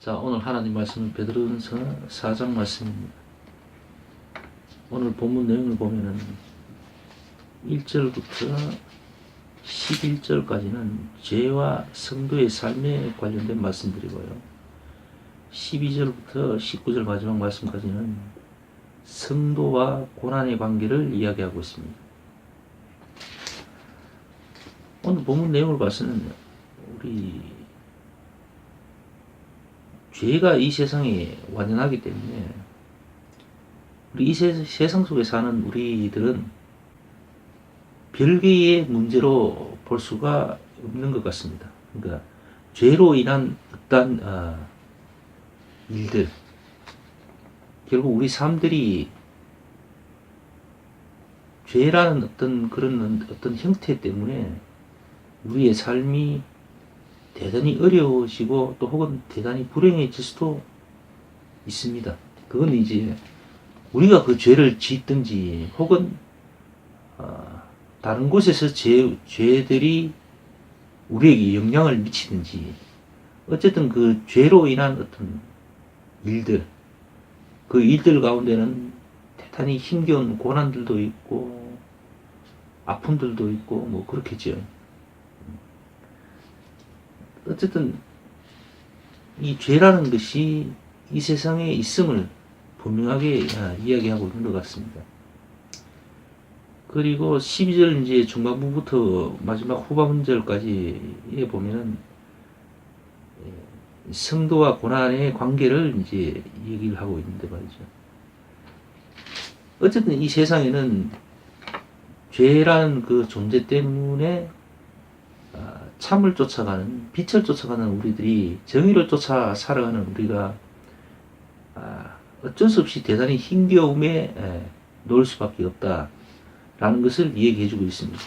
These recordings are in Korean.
자, 오늘 하나님 말씀은 베드로전서 4장 말씀입니다. 오늘 본문 내용을 보면은 1절부터 11절까지는 죄와 성도의 삶에 관련된 말씀들이고요. 12절부터 19절 마지막 말씀까지는 성도와 고난의 관계를 이야기하고 있습니다. 오늘 본문 내용을 봐서는 우리 죄가 이 세상에 완연하기 때문에 우리 이 세상 속에 사는 우리들은 별개의 문제로 볼 수가 없는 것 같습니다. 그러니까 죄로 인한 어떤 일들, 결국 우리 삶들이 죄라는 어떤 그런 어떤 형태 때문에 우리의 삶이 대단히 어려워지고 또 혹은 대단히 불행해질 수도 있습니다. 그건 이제 우리가 그 죄를 짓든지 혹은 다른 곳에서 죄들이 우리에게 영향을 미치든지 어쨌든 그 죄로 인한 어떤 일들, 그 일들 가운데는 대단히 힘겨운 고난들도 있고 아픔들도 있고 뭐 그렇겠죠. 어쨌든 이 죄라는 것이 이 세상에 있음을 분명하게 이야기하고 있는 것 같습니다. 그리고 12절 이제 중반부부터 마지막 후반절까지에 보면은 성도와 고난의 관계를 이제 얘기를 하고 있는데 말이죠. 어쨌든 이 세상에는 죄라는 그 존재 때문에 참을 쫓아가는, 빛을 쫓아가는 우리들이, 정의를 쫓아 살아가는 우리가 어쩔 수 없이 대단히 힘겨움에 놓을 수밖에 없다라는 것을 얘기해주고 있습니다.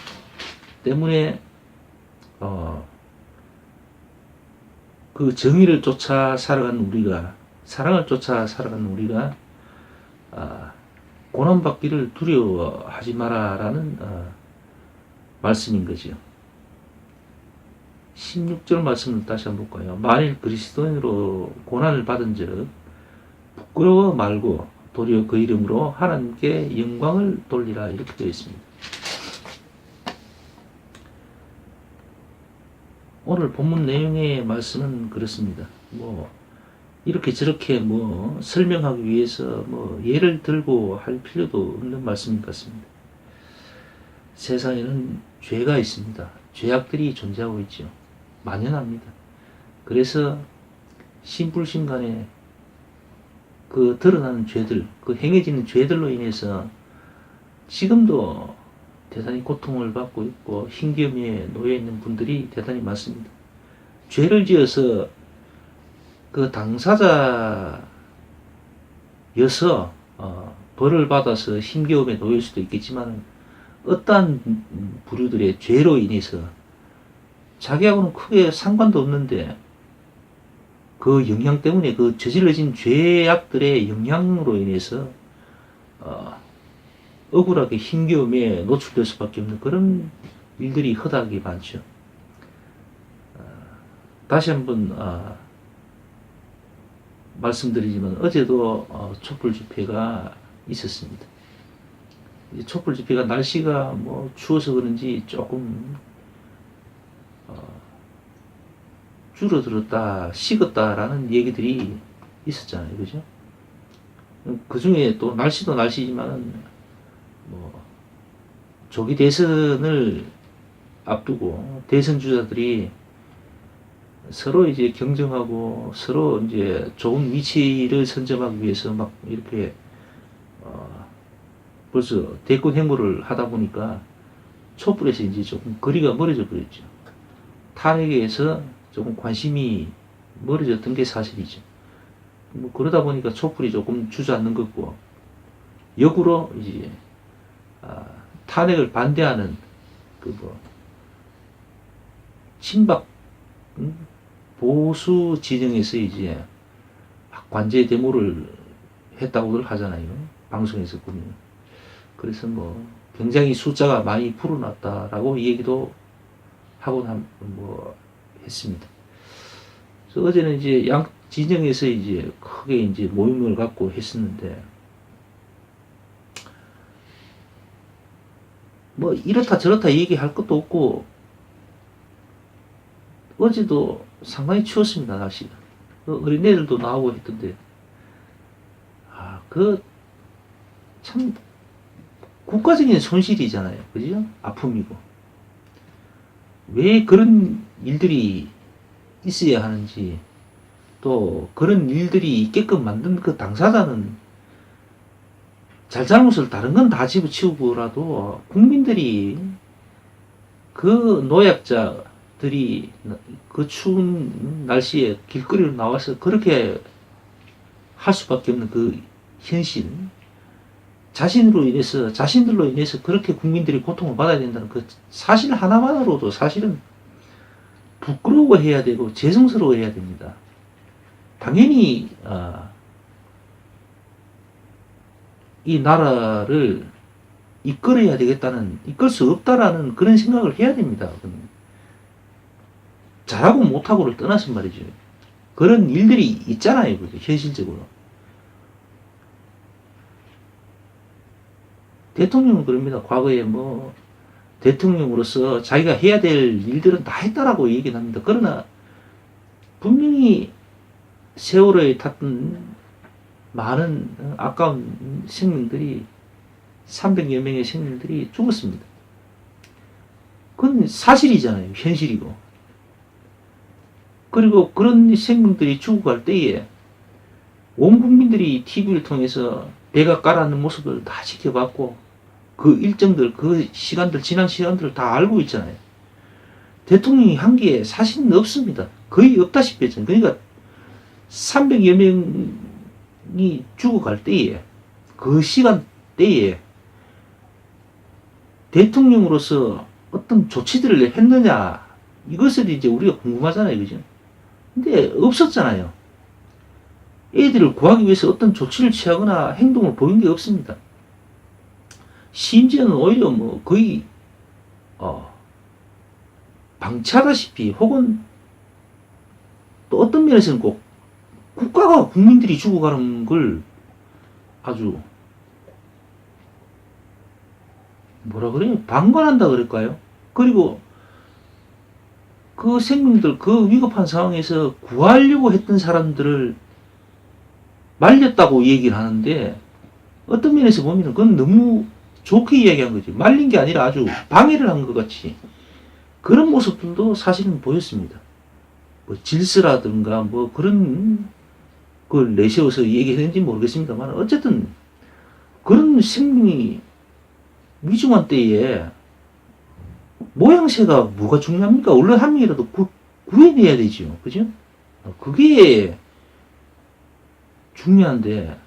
때문에 그 정의를 쫓아 살아가는 우리가, 사랑을 쫓아 살아가는 우리가 고난받기를 두려워하지 마라라는 말씀인 거죠. 16절 말씀을 다시 한번 볼까요? 만일 그리스도인으로 고난을 받은 즉 부끄러워 말고 도리어 그 이름으로 하나님께 영광을 돌리라, 이렇게 되어 있습니다. 오늘 본문 내용의 말씀은 그렇습니다. 뭐 이렇게 저렇게 뭐 설명하기 위해서 뭐 예를 들고 할 필요도 없는 말씀인 것 같습니다. 세상에는 죄가 있습니다. 죄악들이 존재하고 있죠. 만연합니다. 그래서 신불신간에 그 드러나는 죄들, 그 행해지는 죄들로 인해서 지금도 대단히 고통을 받고 있고 힘겨움에 놓여 있는 분들이 대단히 많습니다. 죄를 지어서 그 당사자여서 벌을 받아서 힘겨움에 놓일 수도 있겠지만 어떠한 부류들의 죄로 인해서 자기하고는 크게 상관도 없는데 그 영향 때문에, 그 저질러진 죄악들의 영향으로 인해서 억울하게 힘겨움에 노출될 수밖에 없는 그런 일들이 허다하게 많죠. 다시 한번 말씀드리지만 어제도 촛불 집회가 있었습니다. 촛불 집회가 날씨가 뭐 추워서 그런지 조금 줄어들었다, 식었다라는 얘기들이 있었잖아요. 그죠? 그 중에 또 날씨도 날씨지만 뭐 조기 대선을 앞두고 대선 주자들이 서로 이제 경쟁하고 서로 이제 좋은 위치를 선점하기 위해서 막 이렇게 벌써 대권 행보를 하다 보니까 촛불에서 이제 조금 거리가 멀어져 버렸죠. 탄핵에서 조금 관심이 멀어졌던 게 사실이죠. 뭐 그러다 보니까 촛불이 조금 주저앉는 거고, 역으로 이제 탄핵을 반대하는 그 뭐 친박 보수 진영에서 이제 관제 데모를 했다고들 하잖아요. 방송에서 보면. 그래서 뭐 굉장히 숫자가 많이 불어났다라고 얘기도 하고 뭐 했습니다. 그래서 어제는 이제 진영에서 이제 크게 이제 모임을 갖고 했었는데, 뭐 이렇다 저렇다 얘기할 것도 없고, 어제도 상당히 추웠습니다, 날씨가. 어린애들도 나오고 했던데, 참 국가적인 손실이잖아요. 그죠? 아픔이고. 왜 그런 일들이 있어야 하는지, 또 그런 일들이 있게끔 만든 그 당사자는 잘잘못을 다른 건 다 집어치우고라도 국민들이, 그 노약자들이 그 추운 날씨에 길거리로 나와서 그렇게 할 수밖에 없는 그 현실, 자신들로 인해서 그렇게 국민들이 고통을 받아야 된다는 그 사실 하나만으로도 사실은 부끄러워해야 되고 죄송스러워해야 됩니다. 당연히 이 나라를 이끌어야 되겠다는, 이끌 수 없다라는 그런 생각을 해야 됩니다. 잘하고 못하고를 떠나서 말이죠. 그런 일들이 있잖아요. 그죠? 현실적으로. 대통령은 그럽니다. 과거에 뭐 대통령으로서 자기가 해야 될 일들은 다 했다라고 얘기는 합니다. 그러나 분명히 세월호에 탔던 많은 아까운 생명들이, 300여 명의 생명들이 죽었습니다. 그건 사실이잖아요. 현실이고. 그리고 그런 생명들이 죽어갈 때에 온 국민들이 TV를 통해서 배가 가라앉는 모습을 다 지켜봤고, 그 일정들, 그 시간들, 지난 시간들을 다 알고 있잖아요. 대통령이 한 게 사실은 없습니다. 거의 없다시피 했잖아요. 그러니까 300여 명이 죽어갈 때에, 그 시간대에 대통령으로서 어떤 조치들을 했느냐, 이것을 이제 우리가 궁금하잖아요. 그죠? 근데 없었잖아요. 애들을 구하기 위해서 어떤 조치를 취하거나 행동을 보인 게 없습니다. 심지어는 오히려 뭐 거의 방치하다시피, 혹은 또 어떤 면에서는 꼭 국가가 국민들이 죽어가는 걸 아주 뭐라 그래요? 방관한다 그럴까요? 그리고 그 생명들, 그 위급한 상황에서 구하려고 했던 사람들을 말렸다고 얘기를 하는데, 어떤 면에서 보면 그건 너무 좋게 이야기한 거지. 말린 게 아니라 아주 방해를 한 것 같이 그런 모습들도 사실은 보였습니다. 뭐 질서라든가 뭐 그런 걸 내세워서 얘기했는지 모르겠습니다만, 어쨌든 그런 생명이 위중한 때에 모양새가 뭐가 중요합니까? 얼른 한 명이라도 구해내야 되지요. 그죠? 그게 중요한데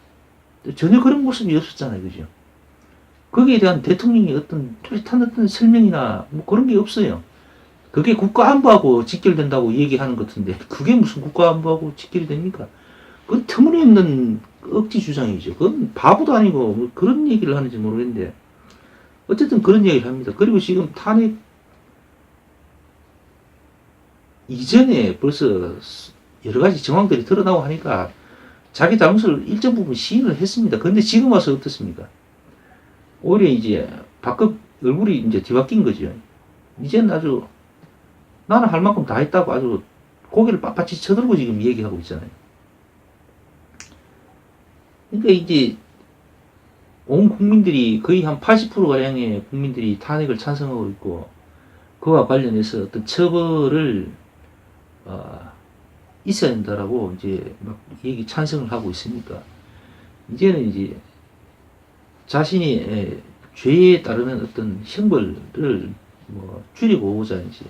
전혀 그런 모습이 없었잖아요. 그죠? 거기에 대한 대통령이 어떤 뚜렷한 어떤 설명이나 뭐 그런 게 없어요. 그게 국가안보하고 직결된다고 얘기하는 것 같은데, 그게 무슨 국가안보하고 직결이 됩니까? 그건 터무니없는 억지 주장이죠. 그건 바보도 아니고 뭐 그런 얘기를 하는지 모르겠는데, 어쨌든 그런 얘기를 합니다. 그리고 지금 탄핵 이전에 벌써 여러 가지 정황들이 드러나고 하니까 자기 잘못을 일정 부분 시인을 했습니다. 그런데 지금 와서 어떻습니까? 오히려 이제 바깥 얼굴이 이제 뒤바뀐 거죠. 이제는 아주 나는 할 만큼 다 했다고 아주 고개를 빳빳이 쳐들고 지금 얘기하고 있잖아요. 그러니까 이제 온 국민들이, 거의 한 80%가량의 국민들이 탄핵을 찬성하고 있고, 그와 관련해서 어떤 처벌을 있어야 된다라고 이제 막 찬성을 하고 있으니까, 이제는 이제 자신이 죄에 따르는 어떤 형벌을 뭐 줄이고자 이제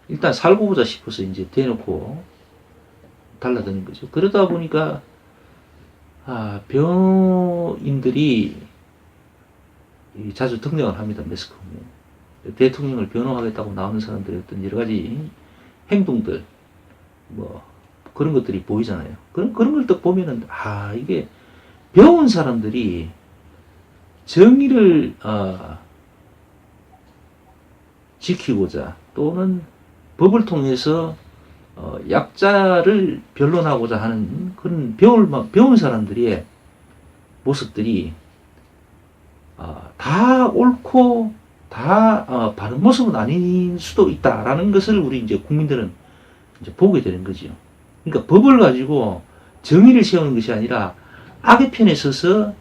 일단 살고 보자 싶어서 이제 대놓고 달라드는 거죠. 그러다 보니까 변호인들이 자주 등장을 합니다. 매스컴에. 대통령을 변호하겠다고 나오는 사람들의 어떤 여러 가지 행동들, 뭐 그런 것들이 보이잖아요. 그런 걸 딱 보면은 이게 배운 사람들이 정의를 지키고자, 또는 법을 통해서 약자를 변론하고자 하는 그런 배운 사람들의 모습들이 다 옳고 다 바른 모습은 아닐 수도 있다라는 것을 우리 이제 국민들은 이제 보게 되는 거죠. 그러니까 법을 가지고 정의를 세우는 것이 아니라 악의 편에 서서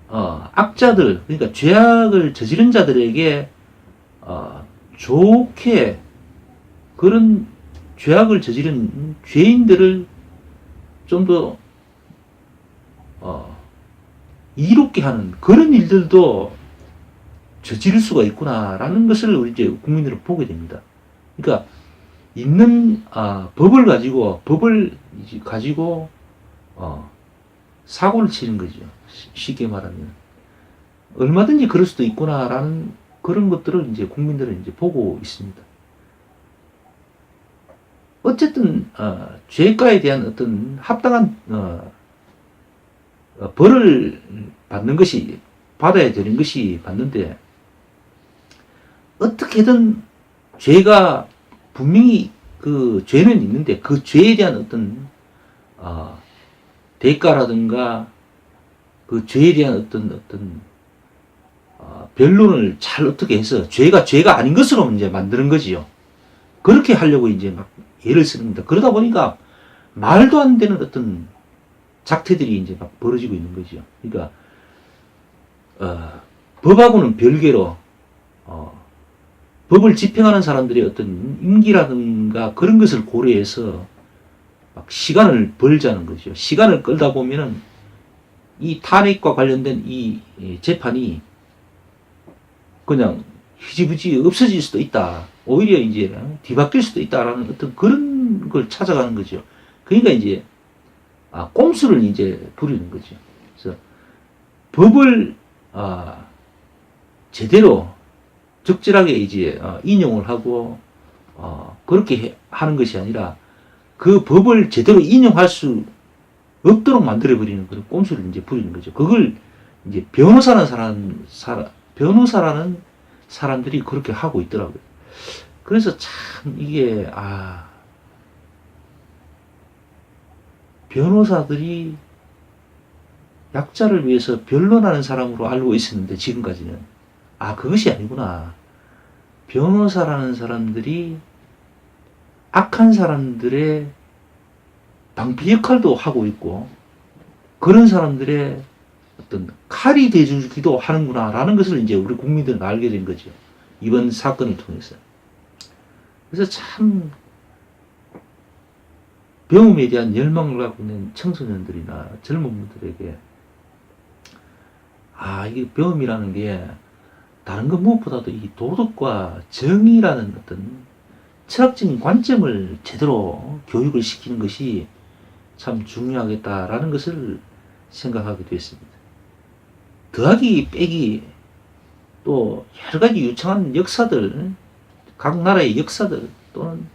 악자들, 그러니까 죄악을 저지른 자들에게 좋게 그런 죄악을 저지른 죄인들을 좀 더 이롭게 하는 그런 일들도 저지를 수가 있구나라는 것을 우리 이제 국민들은 보게 됩니다. 그러니까 있는 법을 가지고 사고를 치는 거죠. 쉽게 말하면 얼마든지 그럴 수도 있구나라는 그런 것들을 이제 국민들은 이제 보고 있습니다. 어쨌든 죄가에 대한 어떤 합당한 벌을 받아야 되는 것이 맞는데, 어떻게든 죄가 분명히 그 죄는 있는데 그 죄에 대한 어떤 대가라든가 그 죄에 대한 어떤 변론을 잘 어떻게 해서 죄가 아닌 것으로 이제 만드는 거지요. 그렇게 하려고 이제 막 예를 쓰는 겁니다. 그러다 보니까 말도 안 되는 어떤 작태들이 이제 막 벌어지고 있는 거죠. 그러니까 법하고는 별개로 법을 집행하는 사람들의 어떤 임기라든가 그런 것을 고려해서 막 시간을 벌자는 거죠. 시간을 끌다 보면은 이 탄핵과 관련된 이 재판이 그냥 흐지부지 없어질 수도 있다. 오히려 이제 뒤바뀔 수도 있다라는 어떤 그런 걸 찾아가는 거죠. 그러니까 이제 꼼수를 이제 부리는 거죠. 그래서 법을 제대로 적절하게 이제 인용을 하고 그렇게 하는 것이 아니라 그 법을 제대로 인용할 수 없도록 만들어 버리는 그런 꼼수를 이제 부리는 거죠. 그걸 이제 변호사라는 사람들이 그렇게 하고 있더라고요. 그래서 참 이게 변호사들이 약자를 위해서 변론하는 사람으로 알고 있었는데 지금까지는 그것이 아니구나. 변호사라는 사람들이 악한 사람들의 방비 역할도 하고 있고 그런 사람들의 어떤 칼이 돼주기도 하는구나라는 것을 이제 우리 국민들은 알게 된 거죠. 이번 사건을 통해서. 그래서 참 배움에 대한 열망을 갖고 있는 청소년들이나 젊은 분들에게 이게 배움이라는 게 다른 것 무엇보다도 이 도덕과 정의라는 어떤 철학적인 관점을 제대로 교육을 시키는 것이 참 중요하겠다라는 것을 생각하게 됐습니다. 더하기 빼기 또 여러 가지 유창한 역사들, 각 나라의 역사들 또는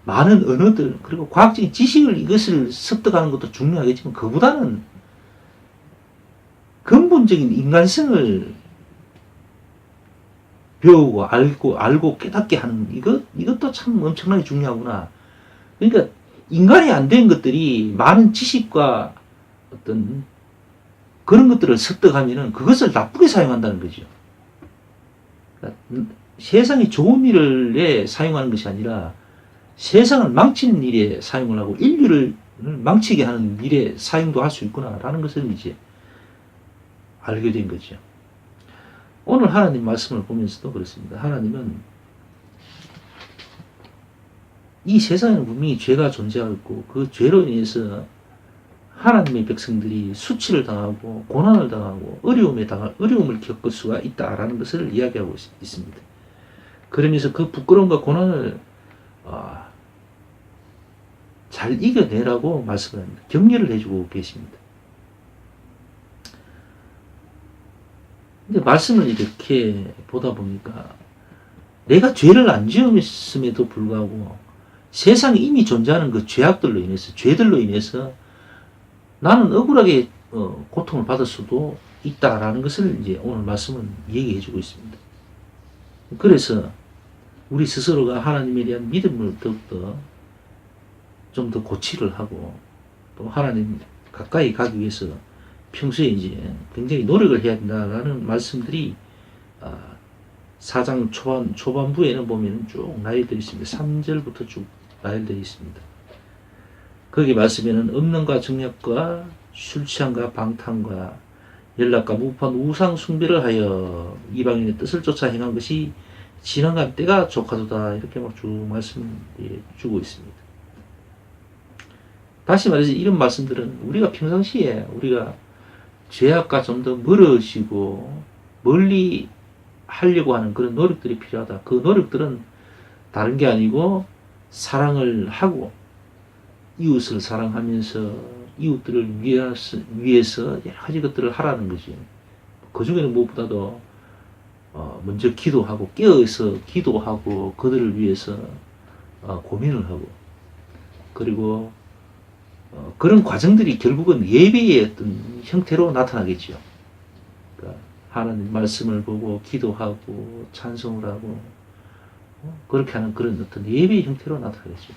많은 언어들 그리고 과학적인 지식을 이것을 습득하는 것도 중요하겠지만 그보다는 근본적인 인간성을 배우고 알고 깨닫게 하는 이것도 참 엄청나게 중요하구나. 그러니까 인간이 안 된 것들이 많은 지식과 어떤 그런 것들을 습득하면은 그것을 나쁘게 사용한다는 거죠. 그러니까 세상에 좋은 일에 사용하는 것이 아니라 세상을 망치는 일에 사용을 하고 인류를 망치게 하는 일에 사용도 할 수 있구나라는 것을 이제 알게 된 거죠. 오늘 하나님 말씀을 보면서도 그렇습니다. 하나님은 이 세상에는 분명히 죄가 존재하고 그 죄로 인해서 하나님의 백성들이 수치를 당하고 고난을 당하고 어려움을 겪을 수가 있다라는 것을 이야기하고 있습니다. 그러면서 그 부끄러움과 고난을 잘 이겨내라고 말씀을 합니다. 격려를 해주고 계십니다. 근데 말씀을 이렇게 보다 보니까 내가 죄를 안 지었음에도 불구하고 세상에 이미 존재하는 그 죄들로 인해서 나는 억울하게 고통을 받을 수도 있다라는 것을 이제 오늘 말씀은 얘기해 주고 있습니다. 그래서 우리 스스로가 하나님에 대한 믿음을 더욱더 좀 더 고치를 하고 또 하나님 가까이 가기 위해서 평소에 이제 굉장히 노력을 해야 된다라는 말씀들이 4장 초반부에는 보면 쭉 나열되어 있습니다. 3절부터 쭉 나열되어 있습니다. 거기 말씀에는 음란과 정략과 술 취함과 방탕과 연락과 무판 우상 숭배를 하여 이방인의 뜻을 쫓아 행한 것이 지나간 때가 족하도다, 이렇게 막 쭉 말씀 주고 있습니다. 다시 말해서 이런 말씀들은 우리가 평상시에 우리가 죄악과 좀 더 멀어지고 멀리 하려고 하는 그런 노력들이 필요하다. 그 노력들은 다른 게 아니고 사랑을 하고 이웃을 사랑하면서 이웃들을 위해서 여러 가지 것들을 하라는 거지. 그 중에는 무엇보다도 먼저 기도하고 깨어서 기도하고 그들을 위해서 고민을 하고, 그리고 그런 과정들이 결국은 예배의 어떤 형태로 나타나겠죠. 그러니까 하나님 말씀을 보고 기도하고 찬송을 하고 그렇게 하는 그런 어떤 예배의 형태로 나타나겠죠.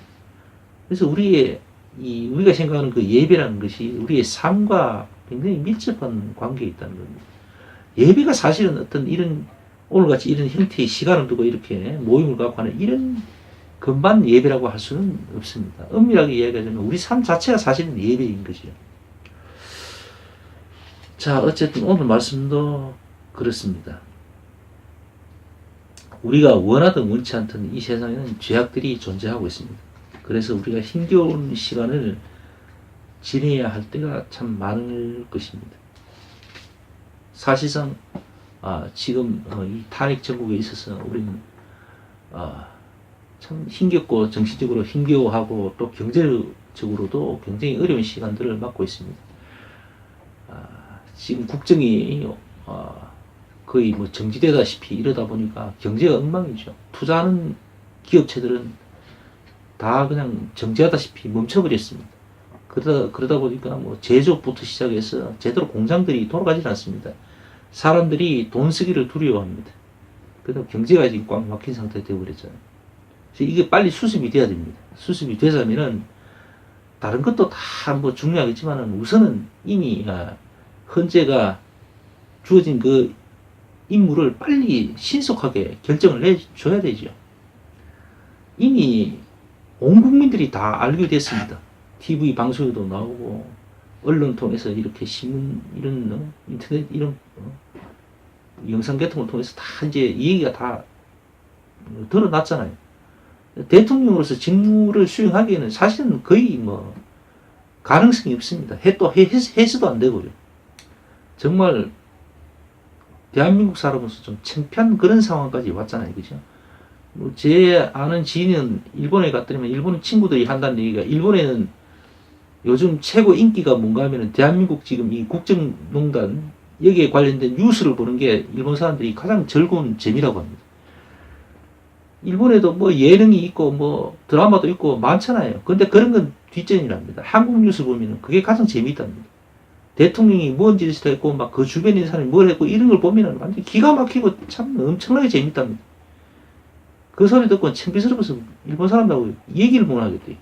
그래서 우리가 생각하는 그 예배라는 것이 우리의 삶과 굉장히 밀접한 관계에 있다는 겁니다. 예배가 사실은 어떤 이런 오늘같이 이런 형태의 시간을 두고 이렇게 모임을 갖고 하는 이런 금반 예배라고 할 수는 없습니다. 엄밀하게 이야기하자면 우리 삶 자체가 사실은 예배인 거죠. 자, 어쨌든 오늘 말씀도 그렇습니다. 우리가 원하든 원치 않든 이 세상에는 죄악들이 존재하고 있습니다. 그래서 우리가 힘겨운 시간을 지내야 할 때가 참 많을 것입니다. 사실상 지금 이 탄핵 정국에 있어서 우리는 참 힘겹고 정신적으로 힘겨워하고 또 경제적으로도 굉장히 어려운 시간들을 맞고 있습니다. 지금 국정이 거의 뭐 정지되다시피 이러다 보니까 경제가 엉망이죠. 투자하는 기업체들은 다 그냥 정지하다시피 멈춰버렸습니다. 그러다 보니까 뭐 제조업부터 시작해서 제대로 공장들이 돌아가지 않습니다. 사람들이 돈 쓰기를 두려워합니다. 그래서 경제가 지금 꽉 막힌 상태가 되어버렸잖아요. 그래서 이게 빨리 수습이 돼야 됩니다. 수습이 되자면은 다른 것도 다 뭐 중요하겠지만은 우선은 이미 헌재가 주어진 그 임무를 빨리 신속하게 결정을 내줘야 되죠. 이미 온 국민들이 다 알게 됐습니다. TV 방송에도 나오고 언론 통해서 이렇게 신문 이런 인터넷 이런 영상 개통을 통해서 다 이제 얘기가 다 드러났잖아요. 대통령으로서 직무를 수행하기에는 사실은 거의 뭐 가능성이 없습니다. 해서도 안 되고요. 정말 대한민국 사람으로서 좀 창피한 그런 상황까지 왔잖아요. 그죠? 제 아는 지인은 일본에 갔더니만 일본 친구들이 한다는 얘기가, 일본에는 요즘 최고 인기가 뭔가 하면은 대한민국 지금 이 국정농단 여기에 관련된 뉴스를 보는 게 일본 사람들이 가장 즐거운 재미라고 합니다. 일본에도 뭐 예능이 있고 뭐 드라마도 있고 많잖아요. 근데 그런 건 뒷전이랍니다. 한국 뉴스 보면은 그게 가장 재미있답니다. 대통령이 뭔 짓을 했고 막 그 주변에 있는 사람이 뭘 했고 이런 걸 보면은 완전 기가 막히고 참 엄청나게 재밌답니다. 그 소리 듣고 창피스러워서 일본 사람들하고 얘기를 못 하겠대요.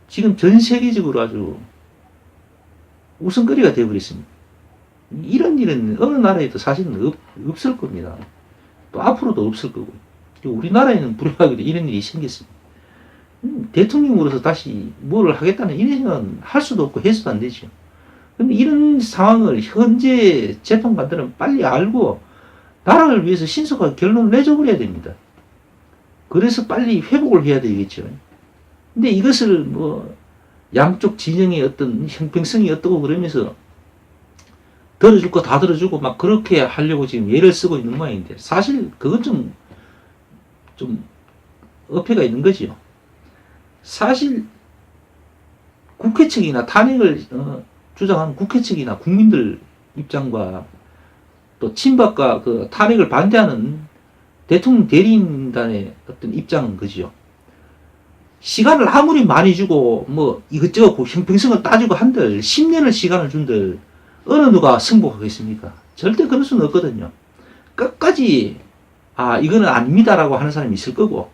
지금 전 세계적으로 아주 웃음거리가 되어버렸습니다. 이런 일은 어느 나라에도 사실은 없을 겁니다. 또 앞으로도 없을 거고. 우리나라에는 불행하게도 이런 일이 생겼습니다. 대통령으로서 다시 뭐를 하겠다는 이런 생각은 할 수도 없고 해서도 안 되죠. 근데 이런 상황을 현재 재판관들은 빨리 알고 나라를 위해서 신속하게 결론을 내줘버려야 됩니다. 그래서 빨리 회복을 해야 되겠죠. 근데 이것을 뭐 양쪽 진영의 어떤 형평성이 어떻고 그러면서 들어줄 거 다 들어주고 막 그렇게 하려고 지금 예를 쓰고 있는 모양인데, 사실 그건 좀 어폐가 있는 거죠. 사실 국회 측이나 탄핵을 주장하는 국회 측이나 국민들 입장과 또 친박과 그 탄핵을 반대하는 대통령 대리인단의 어떤 입장은 그죠. 시간을 아무리 많이 주고 뭐 이것저것 형평성을 따지고 한들 10년을 시간을 준들 어느 누가 승복하겠습니까? 절대 그럴 수는 없거든요. 끝까지 이거는 아닙니다라고 하는 사람이 있을 거고,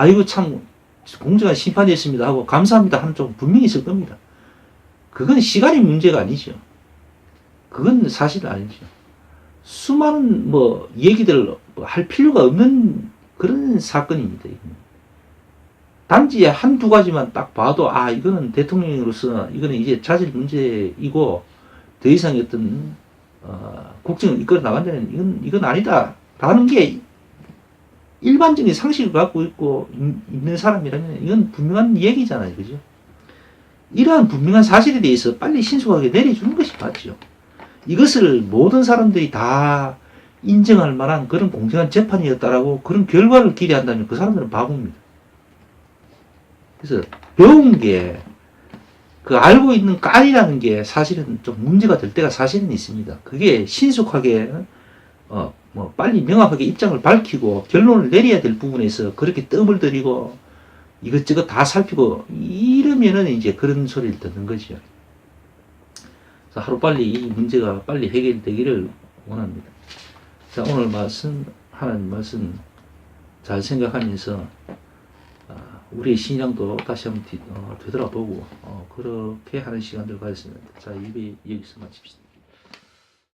이거 참 공정한 심판이었습니다 하고 감사합니다 하는 쪽은 분명히 있을 겁니다. 그건 시간의 문제가 아니죠. 그건 사실 아니죠. 수많은 뭐 얘기들 할 필요가 없는 그런 사건입니다. 이건. 단지 한두 가지만 딱 봐도 이거는 대통령으로서 이거는 이제 자질 문제이고 더 이상 어떤 국정을 이끌어 나간다는 이건 아니다 라는 게 일반적인 상식을 갖고 있는 사람이라면 이건 분명한 얘기잖아요. 그죠? 이러한 분명한 사실에 대해서 빨리 신속하게 내려주는 것이 맞죠. 이것을 모든 사람들이 다 인정할 만한 그런 공정한 재판이었다라고 그런 결과를 기대한다면 그 사람들은 바보입니다. 그래서 배운 게 그 알고 있는 깔이라는 게 사실은 좀 문제가 될 때가 사실은 있습니다. 그게 신속하게 뭐 빨리 명확하게 입장을 밝히고 결론을 내려야 될 부분에서 그렇게 떠벌들이고 이것저것 다 살피고 이러면은 이제 그런 소리를 듣는 거죠. 그래서 하루빨리 이 문제가 빨리 해결되기를 원합니다. 자, 오늘 하는 말씀 잘 생각하면서 우리의 신앙도 다시 한번 되돌아보고 그렇게 하는 시간들 가졌습니다. 자, 입에 여기서 마칩시다.